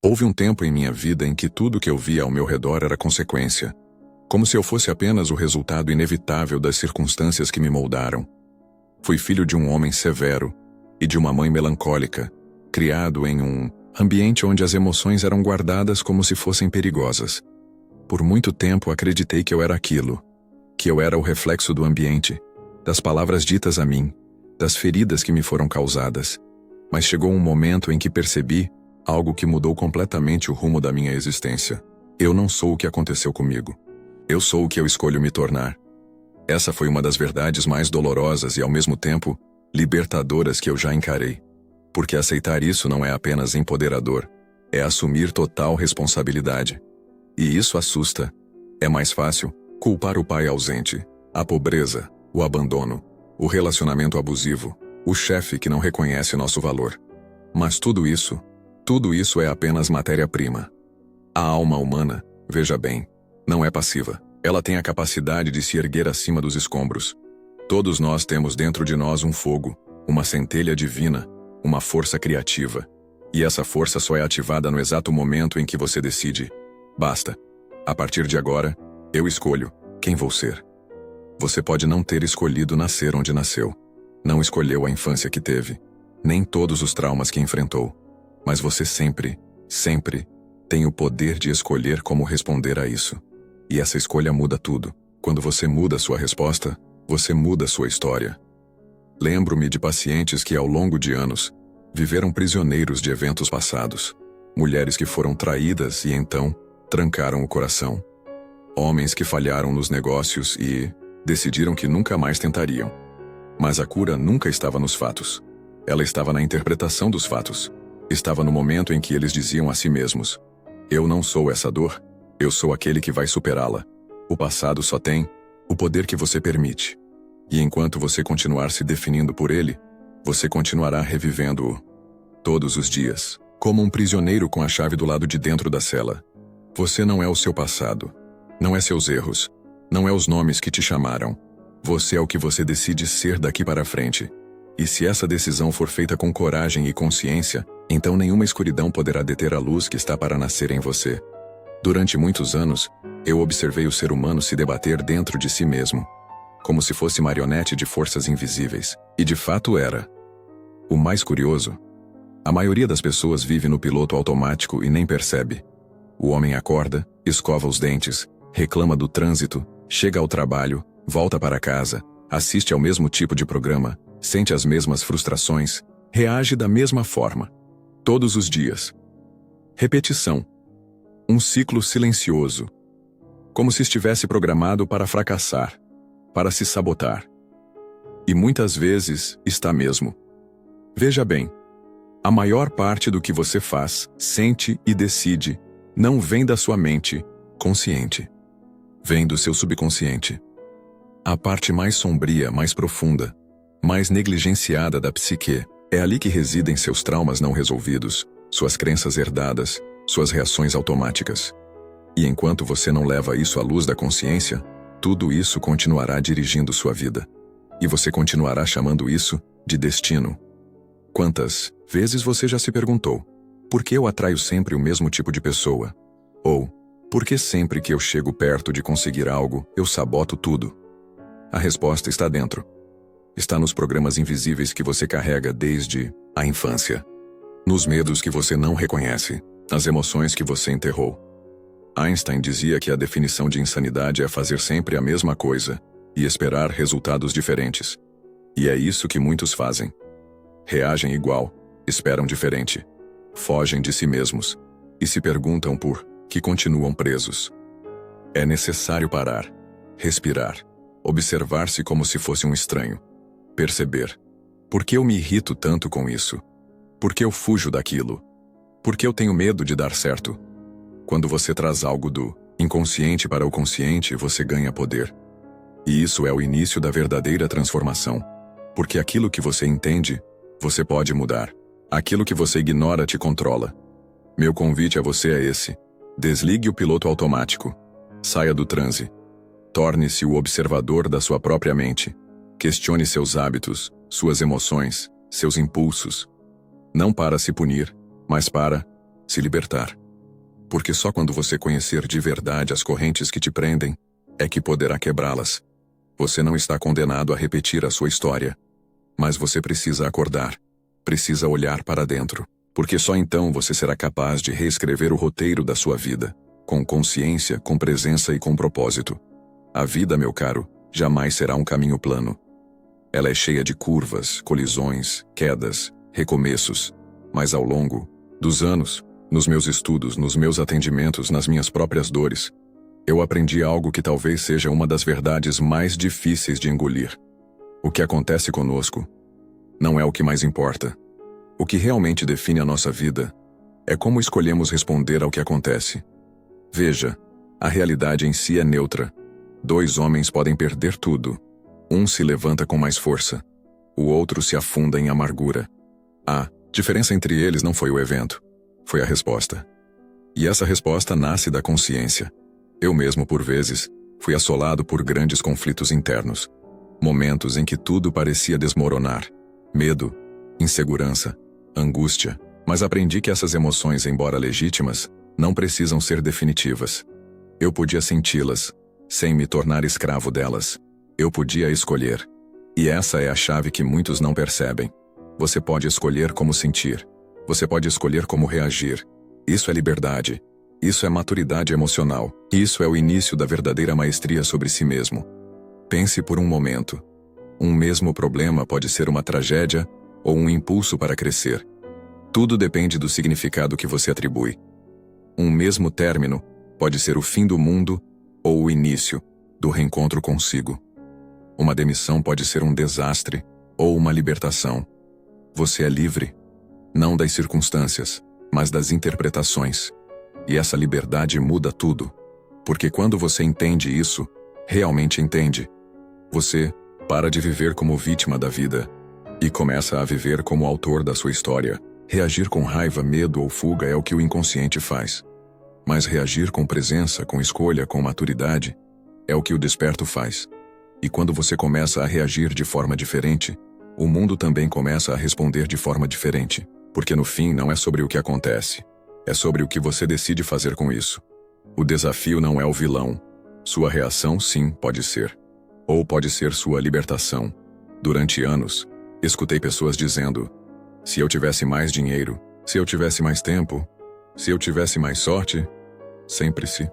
Houve um tempo em minha vida em que tudo que eu via ao meu redor era consequência, como se eu fosse apenas o resultado inevitável das circunstâncias que me moldaram. Fui filho de um homem severo e de uma mãe melancólica, criado em um ambiente onde as emoções eram guardadas como se fossem perigosas. Por muito tempo acreditei que eu era aquilo, que eu era o reflexo do ambiente, das palavras ditas a mim, das feridas que me foram causadas. Mas chegou um momento em que percebi algo que mudou completamente o rumo da minha existência. Eu não sou o que aconteceu comigo. Eu sou o que eu escolho me tornar. Essa foi uma das verdades mais dolorosas e, ao mesmo tempo, libertadoras que eu já encarei. Porque aceitar isso não é apenas empoderador, é assumir total responsabilidade. E isso assusta. É mais fácil culpar o pai ausente, a pobreza, o abandono, o relacionamento abusivo, o chefe que não reconhece nosso valor. Mas tudo isso é apenas matéria-prima. A alma humana, veja bem, não é passiva. Ela tem a capacidade de se erguer acima dos escombros. Todos nós temos dentro de nós um fogo, uma centelha divina, uma força criativa. E essa força só é ativada no exato momento em que você decide: basta. A partir de agora, eu escolho quem vou ser. Você pode não ter escolhido nascer onde nasceu. Não escolheu a infância que teve, nem todos os traumas que enfrentou. Mas você sempre, sempre tem o poder de escolher como responder a isso. E essa escolha muda tudo. Quando você muda sua resposta, você muda sua história. Lembro-me de pacientes que, ao longo de anos, viveram prisioneiros de eventos passados. Mulheres que foram traídas e então trancaram o coração. Homens que falharam nos negócios e decidiram que nunca mais tentariam. Mas a cura nunca estava nos fatos. Ela estava na interpretação dos fatos. Estava no momento em que eles diziam a si mesmos: eu não sou essa dor, eu sou aquele que vai superá-la. O passado só tem o poder que você permite. E enquanto você continuar se definindo por ele, você continuará revivendo-o todos os dias, como um prisioneiro com a chave do lado de dentro da cela. Você não é o seu passado, não é seus erros, não é os nomes que te chamaram. Você é o que você decide ser daqui para frente. E se essa decisão for feita com coragem e consciência, então nenhuma escuridão poderá deter a luz que está para nascer em você. Durante muitos anos, eu observei o ser humano se debater dentro de si mesmo, como se fosse marionete de forças invisíveis, e de fato era. O mais curioso: a maioria das pessoas vive no piloto automático e nem percebe. O homem acorda, escova os dentes, reclama do trânsito, chega ao trabalho, volta para casa, assiste ao mesmo tipo de programa, sente as mesmas frustrações, reage da mesma forma. Todos os dias. Repetição. Um ciclo silencioso. Como se estivesse programado para fracassar, para se sabotar. E muitas vezes está mesmo. Veja bem, a maior parte do que você faz, sente e decide não vem da sua mente consciente. Vem do seu subconsciente. A parte mais sombria, mais profunda, mais negligenciada da psique. É ali que residem seus traumas não resolvidos, suas crenças herdadas, suas reações automáticas. E enquanto você não leva isso à luz da consciência, tudo isso continuará dirigindo sua vida. E você continuará chamando isso de destino. Quantas vezes você já se perguntou: por que eu atraio sempre o mesmo tipo de pessoa? Ou, por que sempre que eu chego perto de conseguir algo, eu saboto tudo? A resposta está dentro. Está nos programas invisíveis que você carrega desde a infância. Nos medos que você não reconhece, nas emoções que você enterrou. Einstein dizia que a definição de insanidade é fazer sempre a mesma coisa e esperar resultados diferentes. E é isso que muitos fazem. Reagem igual, esperam diferente, fogem de si mesmos e se perguntam por que continuam presos. É necessário parar, respirar, observar-se como se fosse um estranho. Perceber: por que eu me irrito tanto com isso? Por que eu fujo daquilo? Por que eu tenho medo de dar certo? Quando você traz algo do inconsciente para o consciente, você ganha poder. E isso é o início da verdadeira transformação. Porque aquilo que você entende, você pode mudar. Aquilo que você ignora te controla. Meu convite a você é esse: desligue o piloto automático. Saia do transe. Torne-se o observador da sua própria mente. Questione seus hábitos, suas emoções, seus impulsos. Não para se punir, mas para se libertar. Porque só quando você conhecer de verdade as correntes que te prendem, é que poderá quebrá-las. Você não está condenado a repetir a sua história. Mas você precisa acordar. Precisa olhar para dentro. Porque só então você será capaz de reescrever o roteiro da sua vida. Com consciência, com presença e com propósito. A vida, meu caro, jamais será um caminho plano. Ela é cheia de curvas, colisões, quedas, recomeços. Mas ao longo dos anos, nos meus estudos, nos meus atendimentos, nas minhas próprias dores, eu aprendi algo que talvez seja uma das verdades mais difíceis de engolir. O que acontece conosco não é o que mais importa. O que realmente define a nossa vida é como escolhemos responder ao que acontece. Veja, a realidade em si é neutra. 2 homens podem perder tudo. Um se levanta com mais força. O outro se afunda em amargura. A diferença entre eles não foi o evento. Foi a resposta. E essa resposta nasce da consciência. Eu mesmo, por vezes, fui assolado por grandes conflitos internos. Momentos em que tudo parecia desmoronar. Medo, insegurança, angústia. Mas aprendi que essas emoções, embora legítimas, não precisam ser definitivas. Eu podia senti-las, sem me tornar escravo delas. Eu podia escolher. E essa é a chave que muitos não percebem. Você pode escolher como sentir. Você pode escolher como reagir. Isso é liberdade. Isso é maturidade emocional. Isso é o início da verdadeira maestria sobre si mesmo. Pense por um momento. Um mesmo problema pode ser uma tragédia ou um impulso para crescer. Tudo depende do significado que você atribui. Um mesmo término pode ser o fim do mundo ou o início do reencontro consigo. Uma demissão pode ser um desastre ou uma libertação. Você é livre, não das circunstâncias, mas das interpretações. E essa liberdade muda tudo. Porque quando você entende isso, realmente entende, você para de viver como vítima da vida e começa a viver como autor da sua história. Reagir com raiva, medo ou fuga é o que o inconsciente faz. Mas reagir com presença, com escolha, com maturidade, é o que o desperto faz. E quando você começa a reagir de forma diferente, o mundo também começa a responder de forma diferente. Porque no fim não é sobre o que acontece, é sobre o que você decide fazer com isso. O desafio não é o vilão. Sua reação, sim, pode ser. Ou pode ser sua libertação. Durante anos, escutei pessoas dizendo: se eu tivesse mais dinheiro, se eu tivesse mais tempo, se eu tivesse mais sorte, sempre se.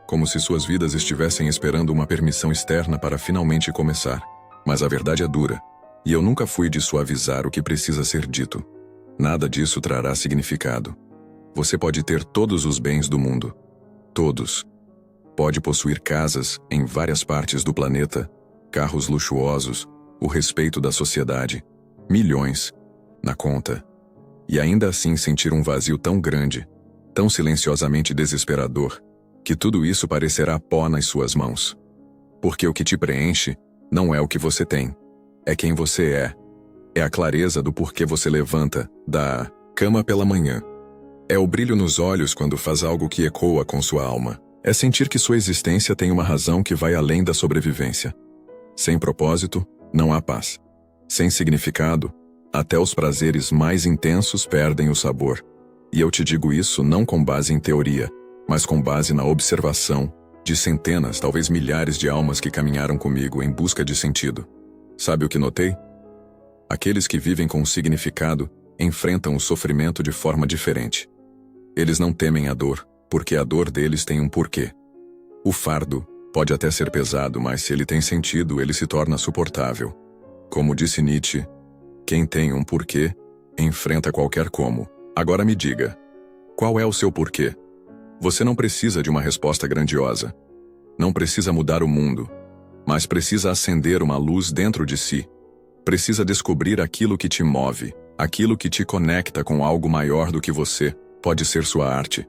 Como se suas vidas estivessem esperando uma permissão externa para finalmente começar. Mas a verdade é dura. E eu nunca fui de suavizar o que precisa ser dito. Nada disso trará significado. Você pode ter todos os bens do mundo. Todos. Pode possuir casas em várias partes do planeta, carros luxuosos, o respeito da sociedade, milhões na conta. E ainda assim sentir um vazio tão grande, tão silenciosamente desesperador, que tudo isso parecerá pó nas suas mãos. Porque o que te preenche não é o que você tem, é quem você é. É a clareza do porquê você levanta da cama pela manhã. É o brilho nos olhos quando faz algo que ecoa com sua alma. É sentir que sua existência tem uma razão que vai além da sobrevivência. Sem propósito, não há paz. Sem significado, até os prazeres mais intensos perdem o sabor. E eu te digo isso não com base em teoria, mas com base na observação de centenas, talvez milhares de almas que caminharam comigo em busca de sentido. Sabe o que notei? Aqueles que vivem com significado enfrentam o sofrimento de forma diferente. Eles não temem a dor, porque a dor deles tem um porquê. O fardo pode até ser pesado, mas se ele tem sentido, ele se torna suportável. Como disse Nietzsche, quem tem um porquê, enfrenta qualquer como. Agora me diga, qual é o seu porquê? Você não precisa de uma resposta grandiosa. Não precisa mudar o mundo, mas precisa acender uma luz dentro de si. Precisa descobrir aquilo que te move, aquilo que te conecta com algo maior do que você. Pode ser sua arte,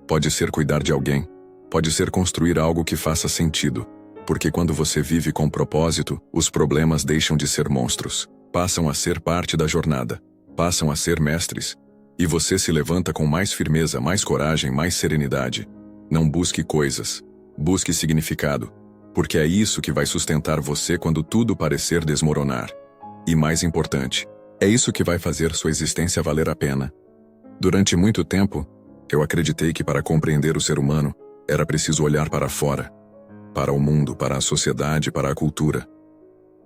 pode ser cuidar de alguém, pode ser construir algo que faça sentido. Porque quando você vive com propósito, os problemas deixam de ser monstros, passam a ser parte da jornada, passam a ser mestres. E você se levanta com mais firmeza, mais coragem, mais serenidade. Não busque coisas, busque significado, porque é isso que vai sustentar você quando tudo parecer desmoronar. E mais importante, é isso que vai fazer sua existência valer a pena. Durante muito tempo, Eu acreditei que para compreender o ser humano, era preciso olhar para fora, para o mundo, para a sociedade, para a cultura.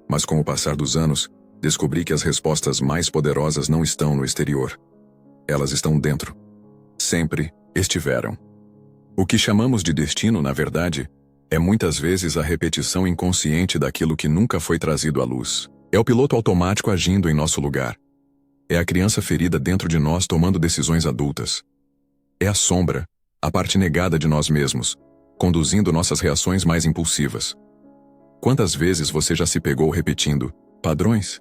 Mas com o passar dos anos, descobri que as respostas mais poderosas não estão no exterior. Elas estão dentro. Sempre estiveram. O que chamamos de destino, na verdade, é muitas vezes a repetição inconsciente daquilo que nunca foi trazido à luz. É o piloto automático agindo em nosso lugar. É a criança ferida dentro de nós tomando decisões adultas. É a sombra, a parte negada de nós mesmos, conduzindo nossas reações mais impulsivas. Quantas vezes você já se pegou repetindo padrões?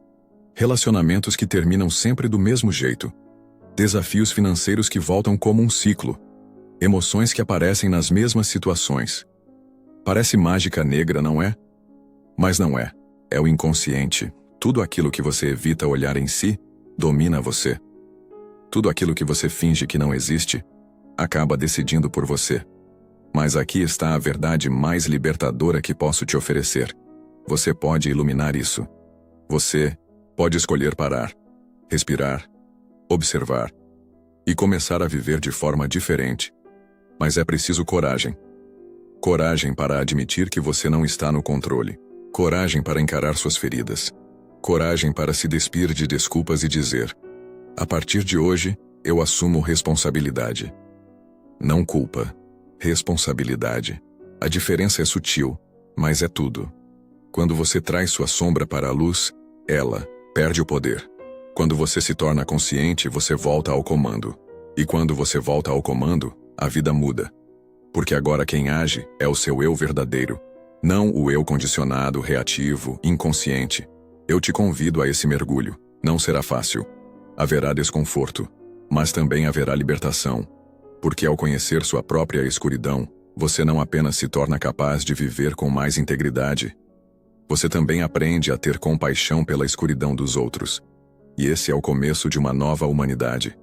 Relacionamentos que terminam sempre do mesmo jeito. Desafios financeiros que voltam como um ciclo. Emoções que aparecem nas mesmas situações. Parece mágica negra, não é? Mas não é. É o inconsciente. Tudo aquilo que você evita olhar em si, domina você. Tudo aquilo que você finge que não existe, acaba decidindo por você. Mas aqui está a verdade mais libertadora que posso te oferecer. Você pode iluminar isso. Você pode escolher parar, respirar, observar e começar a viver de forma diferente. Mas é preciso coragem. Coragem para admitir que você não está no controle. Coragem para encarar suas feridas. Coragem para se despir de desculpas e dizer: a partir de hoje, eu assumo responsabilidade. Não culpa. Responsabilidade. A diferença é sutil, mas é tudo. Quando você traz sua sombra para a luz, ela perde o poder. Quando você se torna consciente, você volta ao comando. E quando você volta ao comando, a vida muda. Porque agora quem age é o seu eu verdadeiro, não o eu condicionado, reativo, inconsciente. Eu te convido a esse mergulho. Não será fácil. Haverá desconforto, mas também haverá libertação. Porque ao conhecer sua própria escuridão, você não apenas se torna capaz de viver com mais integridade, você também aprende a ter compaixão pela escuridão dos outros. E esse é o começo de uma nova humanidade.